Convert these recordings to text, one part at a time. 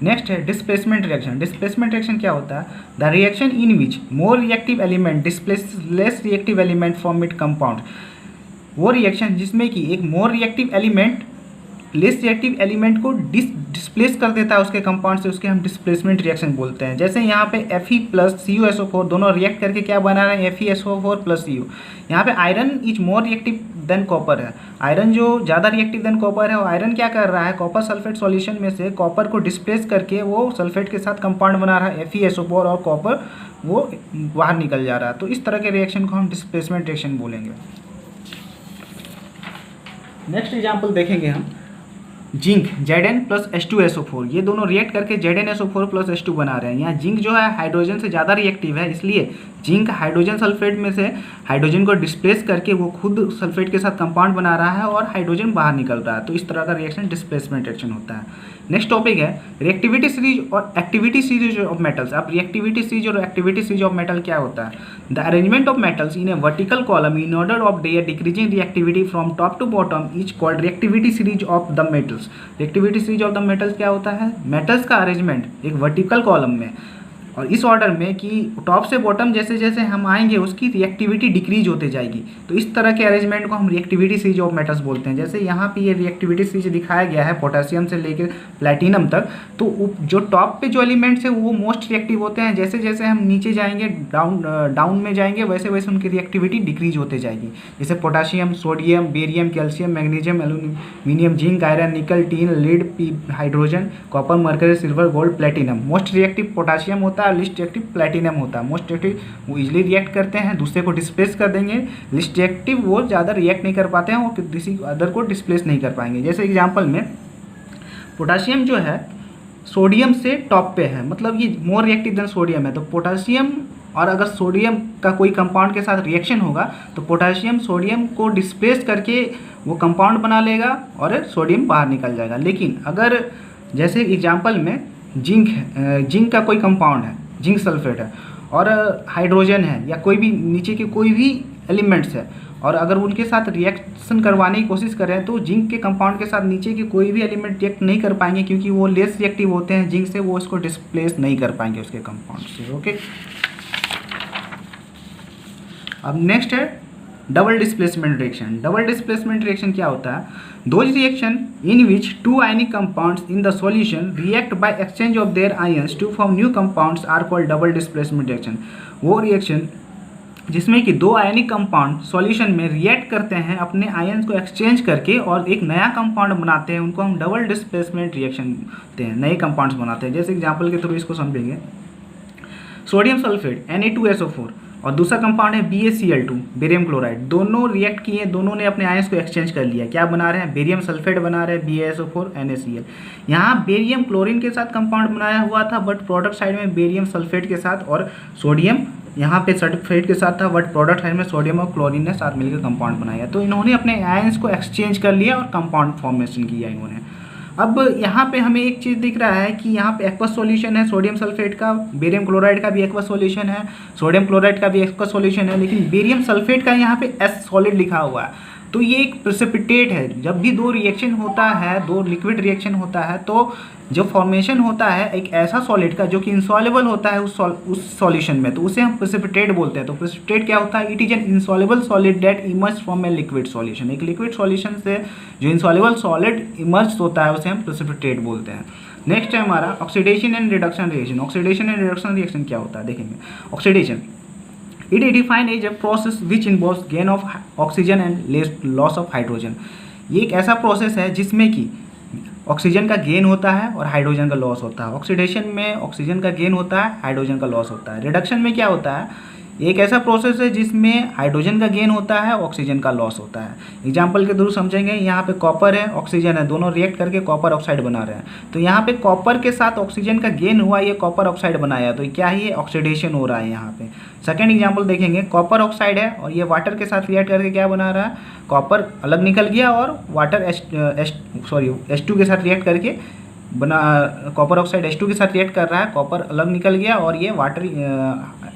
Next है displacement reaction. Displacement reaction क्या होता है? The reaction in which more reactive element displace less reactive element from it compound. वो reaction जिसमें कि एक more reactive element less reactive element को डिस्प्लेस कर देता है उसके कंपाउंड से, उसके हम डिस्प्लेसमेंट रिएक्शन बोलते हैं। जैसे यहाँ पे Fe प्लस CuSO4 दोनों रिएक्ट करके क्या बना रहे हैं? FeSO4 plus Cu। यहाँ पे iron is more reactive than copper है। आयरन जो ज़्यादा रिएक्टिव देन कॉपर है, और आयरन क्या कर रहा है? कॉपर सल्फेट सॉल्यूशन में से कॉपर को डिस्प्लेस करके वो सल्फेट के साथ कंपाउंड बना रहा है FeSO4, और कॉपर वो बाहर निकल जा रहा है। तो इस तरह के रिएक्शन को हम डिस्प्लेसमेंट रिएक्शन बोलेंगे। नेक्स्ट एग्जाम्पल देखेंगे हम जिंक Zn प्लस H2SO4, ये दोनों रिएक्ट करके ZnSO4 प्लस H2 बना रहे हैं। यहाँ जिंक जो है हाइड्रोजन से ज़्यादा रिएक्टिव है, इसलिए जिंक हाइड्रोजन सल्फेट में से हाइड्रोजन को डिस्प्लेस करके वो खुद सल्फेट के साथ कंपाउंड बना रहा है और हाइड्रोजन बाहर निकल रहा है। तो इस तरह का रिएक्शन डिस्प्लेसमेंट रिएक्शन होता है। नेक्स्ट टॉपिक है रिएक्टिविटी सीरीज और एक्टिविटी सीरीज ऑफ मेटल्स। अब रिएक्टिविटी सीरीज और एक्टिविटी सीरीज ऑफ मेटल क्या होता है? The arrangement of metals in a vertical column in order of their decreasing reactivity from top to bottom is called reactivity series of the metals. Reactivity series of the metals क्या होता है? Metals का arrangement एक vertical column में और इस order में कि टॉप से बॉटम जैसे जैसे हम आएंगे उसकी रिएक्टिविटी डिक्रीज होते जाएगी। तो इस तरह के अरेंजमेंट को हम रिएक्टिविटी सीरीज ऑफ मेटल्स बोलते हैं। जैसे यहाँ पे ये रिएक्टिविटी सीरीज दिखाया गया है पोटेशियम से लेकर प्लैटिनम तक, तो जो टॉप पे जो एलिमेंट्स है वो मोस्ट रिएक्टिव होते हैं। जैसे जैसे हम नीचे जाएंगे डाउन में जाएंगे वैसे वैसे उनकी रिएक्टिविटी डिक्रीज होते जाएगी। जैसे potassium, sodium, barium, calcium, magnesium, aluminium, zinc, iron, nickel, tin, lead, hydrogen, copper, mercury, silver, gold, platinum. Most reactive potassium होता है, लिस्ट रिएक्टिव प्लैटिनम होता है। मोस्ट रिएक्टिव वो इजीली रिएक्ट करते हैं, दूसरे को डिस्प्लेस कर देंगे। लिस्ट रिएक्टिव वो ज़्यादा रिएक्ट नहीं कर पाते हैं, वो किसी अदर को डिस्प्लेस नहीं कर पाएंगे। जैसे एग्जांपल में पोटेशियम जो है सोडियम से टॉप पे है, मतलब ये मोर रिएक्टिव देन सोडियम है। तो पोटेशियम और अगर सोडियम का कोई कंपाउंड के साथ रिएक्शन होगा तो पोटेशियम सोडियम को डिस्प्लेस करके वो कंपाउंड बना लेगा और सोडियम बाहर निकल जाएगा। लेकिन अगर जैसे एग्जांपल में जिंक का कोई कंपाउंड है, जिंक सल्फेट है, और हाइड्रोजन है या कोई भी नीचे के कोई भी एलिमेंट्स है, और अगर उनके साथ रिएक्शन करवाने की कोशिश करें तो जिंक के कंपाउंड के साथ नीचे के कोई भी एलिमेंट रिएक्ट नहीं कर पाएंगे, क्योंकि वो लेस रिएक्टिव होते हैं जिंक से, वो इसको डिस्प्लेस नहीं कर पाएंगे उसके कंपाउंड से। ओके, अब नेक्स्ट है double displacement reaction. Double displacement reaction क्या होता है? Those reaction in which two ionic compounds in the solution react by exchange of their ions to form new compounds are called double displacement reaction. वो reaction जिसमें कि दो ionic compound solution में react करते हैं अपने आयंस को exchange करके और एक नया कंपाउंड बनाते हैं, उनको हम डबल डिस्प्लेसमेंट रिएक्शन कहते हैं, नए कंपाउंड्स बनाते हैं। जैसे एग्जाम्पल के थ्रू इसको समझेंगे। सोडियम सल्फेट Na2SO4 और दूसरा कंपाउंड है BaCl2 बेरियम क्लोराइड, दोनों रिएक्ट किए, दोनों ने अपने आयंस को एक्सचेंज कर लिया। क्या बना रहे हैं? बेरियम सल्फेट बना रहे हैं, BaSO4 NaCl। यहाँ बेरियम क्लोरीन के साथ कंपाउंड बनाया हुआ था, बट प्रोडक्ट साइड में बेरियम सल्फेट के साथ और सोडियम यहाँ पे सल्फेट के साथ था, बट प्रोडक्ट साइड में सोडियम और क्लोरीन ने साथ मिलकर कंपाउंड बनाया। तो इन्होंने अपने आयंस को एक्सचेंज कर लिया और कंपाउंड फॉर्मेशन किया इन्होंने। अब यहाँ पे हमें एक चीज़ दिख रहा है कि यहाँ पे एक्वस सॉल्यूशन है सोडियम सल्फेट का, बेरियम क्लोराइड का भी एक्वस सॉल्यूशन है, सोडियम क्लोराइड का भी एक्वस सॉल्यूशन है, लेकिन बेरियम सल्फेट का यहाँ पे S सॉलिड लिखा हुआ है। तो ये एक प्रेसिपिटेट है। जब भी दो रिएक्शन होता है, दो लिक्विड रिएक्शन होता है, तो जो फॉर्मेशन होता है एक ऐसा सॉलिड का जो कि इंसॉल्युबल होता है उस सॉल्यूशन में, तो उसे हम प्रेसिपिटेट बोलते हैं। तो प्रेसिपिटेट क्या होता है? It is an insoluble solid that emerge from a liquid solution. एक लिक्विड सॉल्यूशन से जो इंसॉल्युबल सॉलिड इमर्ज होता है उसे हम प्रेसिपिटेट बोलते हैं। नेक्स्ट है हमारा oxidation and reduction reaction. Oxidation and reduction reaction क्या होता है देखेंगे। Oxidation it defined as a process which involves gain of oxygen and loss of hydrogen. ये एक ऐसा प्रोसेस है जिसमें कि ऑक्सीजन का गेन होता है और हाइड्रोजन का लॉस होता है। ऑक्सीडेशन में ऑक्सीजन का गेन होता है, हाइड्रोजन का लॉस होता है। रिडक्शन में क्या होता है? एक ऐसा प्रोसेस है जिसमें हाइड्रोजन का गेन होता है, ऑक्सीजन का लॉस होता है। एग्जांपल के थ्रू समझेंगे। यहाँ पे कॉपर है, ऑक्सीजन है, दोनों रिएक्ट करके कॉपर ऑक्साइड बना रहे हैं। तो यहाँ पे कॉपर के साथ ऑक्सीजन का गेन हुआ, ये कॉपर ऑक्साइड बनाया, तो क्या ही ऑक्सीडेशन हो रहा है यहाँ पे। सेकेंड एग्जाम्पल देखेंगे। कॉपर ऑक्साइड है और ये वाटर के साथ रिएक्ट करके क्या बना रहा है? कॉपर अलग निकल गया और वाटर H2 के साथ रिएक्ट करके बना, कॉपर ऑक्साइड H2 के साथ रिएक्ट कर रहा है, कॉपर अलग निकल गया और ये वाटर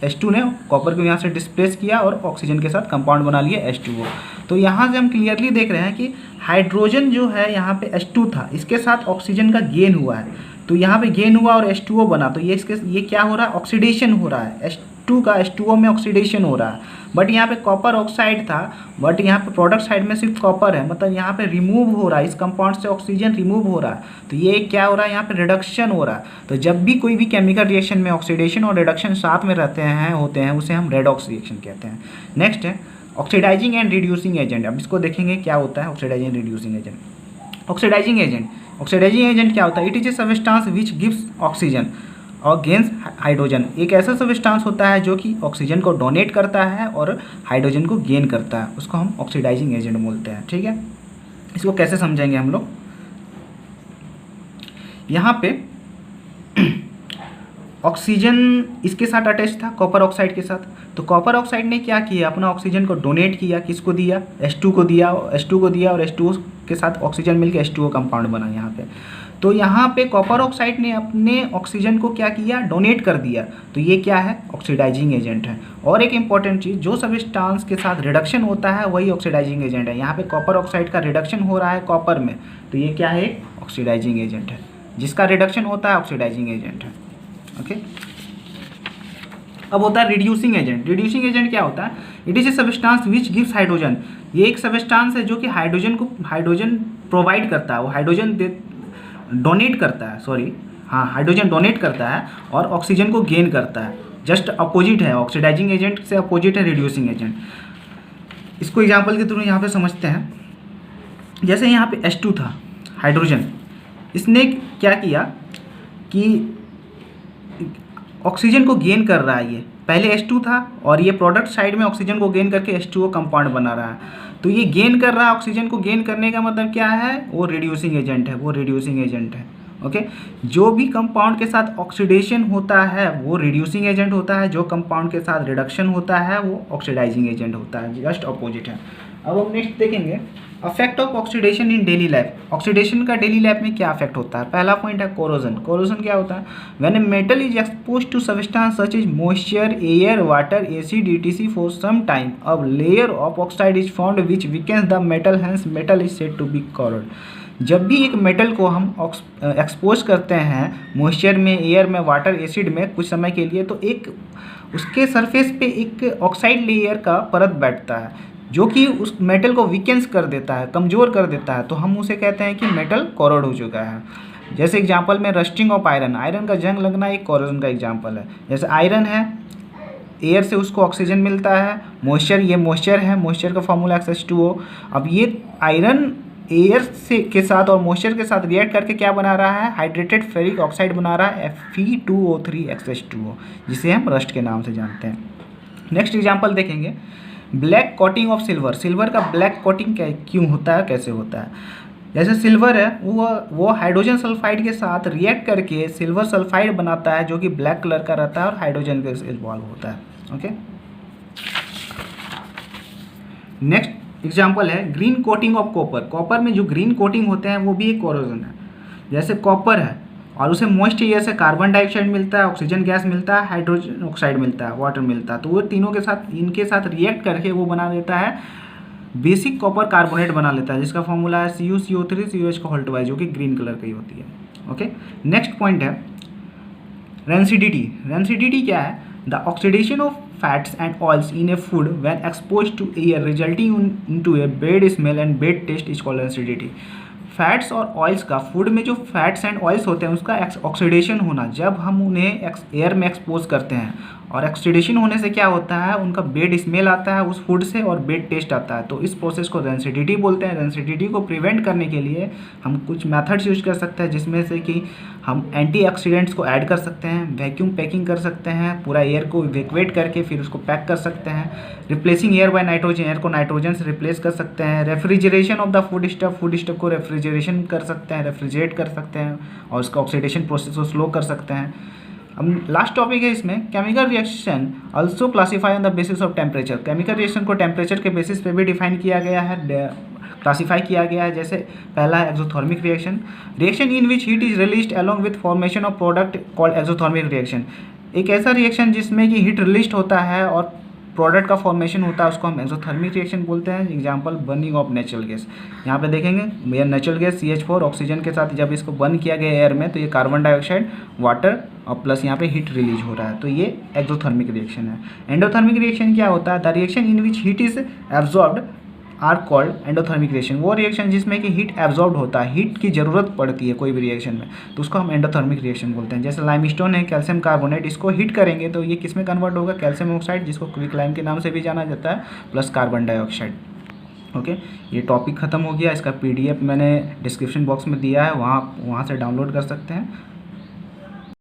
H2 ने कॉपर को यहाँ से डिस्प्लेस किया और ऑक्सीजन के साथ कंपाउंड बना लिया H2O। तो यहाँ से हम क्लियरली देख रहे हैं कि हाइड्रोजन जो है यहाँ पे H2 था, इसके साथ ऑक्सीजन का गेन हुआ है। तो यहाँ पे गेन हुआ और H2O बना, तो ये क्या हो रहा है, ऑक्सीडेशन हो रहा है, H2 का H2O में ऑक्सीडेशन हो रहा है। बट यहाँ पे कॉपर ऑक्साइड था, बट यहाँ पे प्रोडक्ट साइड में सिर्फ कॉपर है, मतलब यहाँ पे रिमूव हो रहा है, इस कंपाउंड से ऑक्सीजन रिमूव हो रहा है, तो ये क्या हो रहा है, यहाँ पे रिडक्शन हो रहा है। तो जब भी कोई भी केमिकल रिएक्शन में ऑक्सीडेशन और रिडक्शन साथ में होते हैं, उसे हम रेडॉक्स रिएक्शन कहते हैं। नेक्स्ट है ऑक्सीडाइजिंग एंड रिड्यूसिंग एजेंट। अब इसको देखेंगे क्या होता है oxidising reducing agent. Oxidising agent क्या होता है, it is a substance which gives oxygen और गेंस हाइड्रोजन। एक ऐसा सब्सटेंस होता है जो कि ऑक्सीजन को डोनेट करता है और हाइड्रोजन को गेन करता है, उसको हम ऑक्सीडाइजिंग एजेंट बोलते हैं। ठीक है, इसको कैसे समझेंगे हम लोग, यहाँ पे ऑक्सीजन इसके साथ अटैच था कॉपर ऑक्साइड के साथ, तो कॉपर ऑक्साइड ने क्या किया, अपना ऑक्सीजन को डोनेट किया, किसको दिया, H2 को दिया और H2O के साथ ऑक्सीजन मिलकर H2O कंपाउंड बना यहाँ पे। तो यहाँ पे कॉपर ऑक्साइड ने अपने ऑक्सीजन को क्या किया, डोनेट कर दिया, तो ये क्या है, ऑक्सीडाइजिंग एजेंट है। और एक इंपॉर्टेंट चीज़, जो सब्सटेंस के साथ रिडक्शन होता है वही ऑक्सीडाइजिंग एजेंट है। यहाँ पे कॉपर ऑक्साइड का रिडक्शन हो रहा है कॉपर में, तो ये क्या है, ऑक्सीडाइजिंग एजेंट है। जिसका रिडक्शन होता है ऑक्सीडाइजिंग एजेंट है। ओके, अब होता है रिड्यूसिंग एजेंट। रिड्यूसिंग एजेंट क्या होता है, it is a substance which gives hydrogen. ये एक सब्सटेंस है जो कि हाइड्रोजन प्रोवाइड करता है, वो हाइड्रोजन डोनेट करता है, हाइड्रोजन डोनेट करता है और ऑक्सीजन को गेन करता है। जस्ट अपोजिट है, ऑक्सीडाइजिंग एजेंट से अपोजिट है रिड्यूसिंग एजेंट। इसको एग्जांपल के थ्रू यहाँ पे समझते हैं। जैसे यहाँ पे H2 था, हाइड्रोजन, इसने क्या किया कि ऑक्सीजन को गेन कर रहा है। ये पहले H2 था और ये प्रोडक्ट साइड में ऑक्सीजन को गेन करके H2O कंपाउंड बना रहा है। तो ये गेन कर रहा है, ऑक्सीजन को गेन करने का मतलब क्या है, वो रिड्यूसिंग एजेंट है। ओके, जो भी कंपाउंड के साथ ऑक्सीडेशन होता है वो रिड्यूसिंग एजेंट होता है, जो कंपाउंड के साथ रिडक्शन होता है वो ऑक्सीडाइजिंग एजेंट होता है, जस्ट अपोजिट है। अब हम नेक्स्ट देखेंगे affect of oxidation in daily life. Oxidation का डेली लाइफ में क्या अफेक्ट होता है, पहला पॉइंट है कोरोजन। कोरोजन क्या होता है, when a metal is expose to substance such is moisture, air, water, acid, etc for some time, a layer of oxide is found which weakens the metal, hence metal is said to be corrode. जब भी एक metal को हम expose करते हैं moisture में, air में, water, acid में कुछ समय के लिए, तो एक उसके सरफेस पे एक ऑक्साइड लेयर का परत बैठता है जो कि उस मेटल को वीकेंस कर देता है, कमज़ोर कर देता है, तो हम उसे कहते हैं कि मेटल कोरोड हो चुका है। जैसे एग्जांपल में रस्टिंग ऑफ आयरन, आयरन का जंग लगना एक कोरोजन का एग्जांपल है। जैसे आयरन है, एयर से उसको ऑक्सीजन मिलता है, मॉइस्चर, ये मॉइस्चर है, मॉइस्चर का फॉर्मूला H2O। अब ये आयरन एयर से के साथ और मॉइस्चर के साथ रिएक्ट करके क्या बना रहा है, हाइड्रेटेड फेरिक ऑक्साइड बना रहा है Fe2O3H2O, जिसे हम रस्ट के नाम से जानते हैं। नेक्स्ट एग्जांपल देखेंगे black coating of silver. Silver का ब्लैक कोटिंग क्यों होता है, कैसे होता है। जैसे सिल्वर है वो हाइड्रोजन सल्फाइड के साथ रिएक्ट करके सिल्वर सल्फाइड बनाता है जो कि ब्लैक कलर का रहता है और हाइड्रोजन के इन्वॉल्व होता है। ओके, नेक्स्ट एग्जांपल है green coating of copper. Copper में जो ग्रीन कोटिंग होते हैं वो भी एक कोरोजन है। जैसे कॉपर है और उसे मॉइस्ट एयर से कार्बन डाइऑक्साइड मिलता है, ऑक्सीजन गैस मिलता है, हाइड्रोजन ऑक्साइड मिलता है, वाटर मिलता है, तो वो तीनों के साथ इनके साथ रिएक्ट करके वो बना देता है बेसिक कॉपर कार्बोनेट बना लेता है, जिसका फॉर्मूला है CuCO3COH जो कि ग्रीन कलर की होती है। ओके, नेक्स्ट पॉइंट है रेंसिडिटी। रेंसिडिटी क्या है, the oxidation of fats and oils in a food when exposed to air resulting into a bad smell and bad taste is called rancidity. Fats और oils का, food में जो fats and oils होते हैं उसका oxidation होना, जब हम उन्हें एयर में एक्सपोज करते हैं, और ऑक्सीडेशन होने से क्या होता है, उनका बेड स्मेल आता है उस फूड से और बेड टेस्ट आता है, तो इस प्रोसेस को रेंसिडिटी बोलते हैं। रेंसिडिटी को प्रिवेंट करने के लिए हम कुछ मेथड्स यूज कर सकते हैं, जिसमें से कि हम एंटीऑक्सीडेंट्स को ऐड कर सकते हैं, वैक्यूम पैकिंग कर सकते हैं, पूरा एयर को इवैक्यूएट करके फिर उसको पैक कर सकते हैं, replacing air by nitrogen, air को नाइट्रोजन से रिप्लेस कर सकते हैं, refrigeration of the food stuff को रेफ्रिजरेशन कर सकते हैं, रेफ्रिजरेट कर सकते हैं और उसका ऑक्सीडेशन प्रोसेस को स्लो कर सकते हैं। अब लास्ट टॉपिक है इसमें chemical reaction also classify on the basis of temperature. Chemical reaction को टेम्परेचर के बेसिस पे भी डिफाइन किया गया है, क्लासीफाई किया गया है। जैसे पहला है exothermic reaction, reaction in which heat is released along with formation of product called exothermic reaction. एक ऐसा रिएक्शन जिसमें कि हीट रिलीज होता है और प्रोडक्ट का फॉर्मेशन होता है उसको हम एक्सोथर्मिक रिएक्शन बोलते हैं। Example burning of natural gas, यहाँ पे देखेंगे ये नेचुरल गैस CH4 ऑक्सीजन के साथ जब इसको बर्न किया गया एयर में तो ये कार्बन डाइऑक्साइड, वाटर और प्लस यहाँ पे हीट रिलीज हो रहा है, तो ये एक्सोथर्मिक रिएक्शन है। एंडोथर्मिक रिएक्शन क्या होता है? The reaction in which heat is absorbed are called endothermic reaction. वो रिएक्शन जिसमें कि हीट एब्जॉर्ब होता है, हीट की ज़रूरत पड़ती है कोई भी रिएक्शन में, तो उसको हम एंडोथर्मिक रिएक्शन बोलते हैं। जैसे लाइमस्टोन है, कैल्शियम कार्बोनेट, इसको हीट करेंगे तो ये किस में कन्वर्ट होगा? कैल्शियम ऑक्साइड, जिसको क्विकलाइम के नाम से भी जाना जाता है, प्लस कार्बन डाइऑक्साइड। ओके, ये टॉपिक ख़त्म हो गया। इसका PDF मैंने डिस्क्रिप्शन बॉक्स में दिया है, वहाँ से डाउनलोड कर सकते हैं।